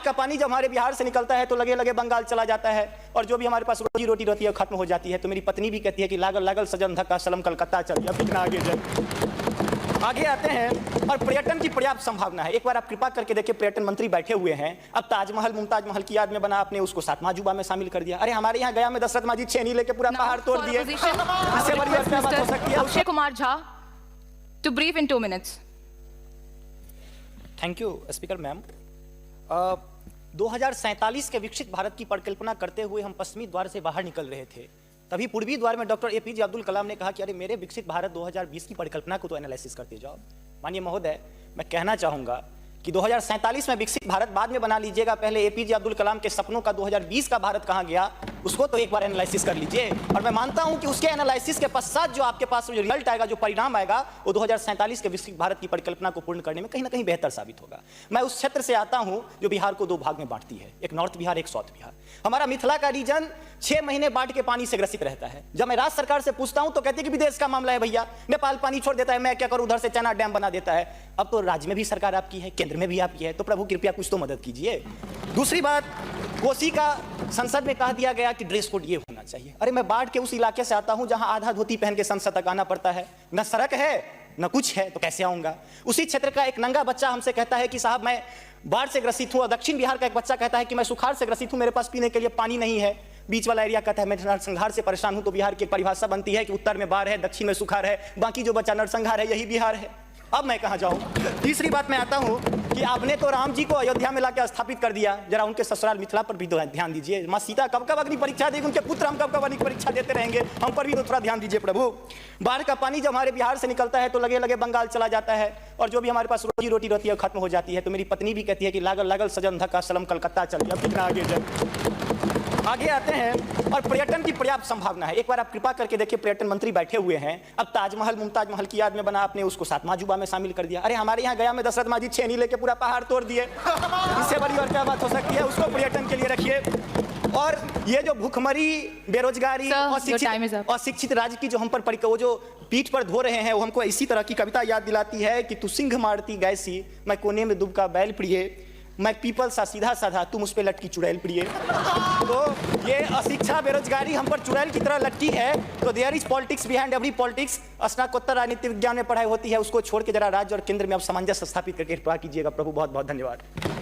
का पानी जब हमारे बिहार से निकलता है तो लगे लगे बंगाल चला जाता है, और जो भी हमारे पास रोजी रोटी रहती है खत्म हो जाती है। तो मेरी पत्नी भी कहती है कि लागल लागल सजन धक्का सलम कलकत्ता चल गया, कितना आगे जाए। आगे आते हैं, और पर्यटन की पर्याप्त संभावना है। एक बार आप कृपा करके देखिए, पर्यटन मंत्री बैठे हुए हैं, अब ताजमहल मुमताज महल की याद में बना, आपने उसको 7वां अजूबा में शामिल कर दिया। अरे हमारे यहाँ गया में दशरथ माझी छेनी लेके पूरा पहाड़ तोड़ दिए। इससे बड़ी और क्या बात हो सकती है? Akshay Kumar Jha to brief in 2 minutes. Thank you speaker ma'am. 2047 के विकसित भारत की परिकल्पना करते हुए हम पश्चिमी द्वार से बाहर निकल रहे थे, तभी पूर्वी द्वार में डॉक्टर एपीजे अब्दुल कलाम ने कहा कि अरे मेरे विकसित भारत 2020 की परिकल्पना को तो एनालिसिस करते जाओ। माननीय महोदय, मैं कहना चाहूंगा कि 2047 में विकसित भारत बाद में बना लीजिएगा, पहले एपीजे अब्दुल कलाम के सपनों का 2020 का भारत कहां गया उसको तो एक बार एनालिसिस कर लीजिए। और मैं मानता हूं कि उसके एनालिसिस के पश्चात जो आपके पास जो रिजल्ट आएगा, जो परिणाम आएगा, वो 2047 के विकसित भारत की परिकल्पना को पूर्ण करने में कहीं ना कहीं बेहतर साबित होगा। मैं उस क्षेत्र से आता हूं जो बिहार को 2 भाग में बांटती है, एक नॉर्थ बिहार, एक साउथ बिहार। हमारा मिथिला का रीजन 6 महीने बाढ़ के पानी से ग्रसित रहता है। जब मैं राज्य सरकार से पूछता हूं तो कहती है कि विदेश का मामला है भैया, नेपाल पानी छोड़ देता है, मैं क्या करूं, उधर से चना डैम बना देता है। अब तो राज्य में भी सरकार आपकी है, केंद्र में भी आपकी है, तो प्रभु कृपया कुछ तो मदद कीजिए। दूसरी बात, कोसी का संसद में कह दिया गया कि ड्रेस कोड ये होना चाहिए। अरे मैं बाढ़ के उस इलाके से आता हूं जहां आधा धोती पहन के संसद तक आना पड़ता है, न सड़क है न कुछ है, तो कैसे आऊंगा? उसी क्षेत्र का एक नंगा बच्चा हमसे कहता है कि साहब मैं बाढ़ से ग्रसित हूं, और दक्षिण बिहार का एक बच्चा कहता है कि मैं सुखाड़ से ग्रसित हूं, मेरे पास पीने के लिए पानी नहीं है। बीच वाला एरिया कहता है मैं नरसंहार से परेशान हूं। तो बिहार की एक परिभाषा बनती है कि उत्तर में बाढ़ है, दक्षिण में सुखाड़ है, बाकी जो बचा नरसंहार है, यही बिहार है। अब मैं कहां जाऊं? तीसरी बात, मैं आता हूं कि आपने तो राम जी को अयोध्या में लाकर स्थापित कर दिया, जरा उनके ससुराल मिथिला पर भी ध्यान दीजिए। माँ सीता कब कब अग्नि परीक्षा देगी, उनके पुत्र हम कब कब अग्नि परीक्षा देते रहेंगे, हम पर भी तो थोड़ा ध्यान दीजिए प्रभु। बाढ़ का पानी जब हमारे बिहार से निकलता है तो लगे लगे बंगाल चला जाता है, और जो भी हमारे पास रोजी रोटी रहती है खत्म हो जाती है। तो मेरी पत्नी भी कहती है कि लागल लागल सजन धक्का सलम कलकत्ता चल गया, कितना आगे जाए। आगे आते हैं, और पर्यटन की पर्याप्त संभावना है। एक बार आप कृपा करके देखिए, पर्यटन मंत्री बैठे हुए हैं, अब ताजमहल मुमताज महल की याद में बना, आपने उसको 7वां अजूबा में शामिल कर दिया। अरे हमारे यहाँ गया में दशरथ माझी छेनी लेके पूरा पहाड़ तोड़ दिए। इससे बड़ी और क्या बात हो सकती है? उसको पर्यटन के लिए रखिए। और ये जो भूखमरी, बेरोजगारी और शिक्षित राज्य की जो हम पर वो जो पीठ पर धो रहे हैं, वो हमको इसी तरह की कविता याद दिलाती है कि तू सिंह मारती गैसी, मैं कोने में दुबका बैल प्रिय, मैं पीपल सा सीधा साधा, तुम उस पे लटकी चुड़ैल प्रिय। तो ये अशिक्षा, बेरोजगारी हम पर चुड़ैल की तरह लटकी है। तो there is politics behind every politics. स्नातकोत्तर राजनीति विज्ञान में पढ़ाई होती है, उसको छोड़ के जरा राज्य और केंद्र में अब सामंजस्य स्थापित करके कृपा कीजिएगा प्रभु। बहुत बहुत धन्यवाद।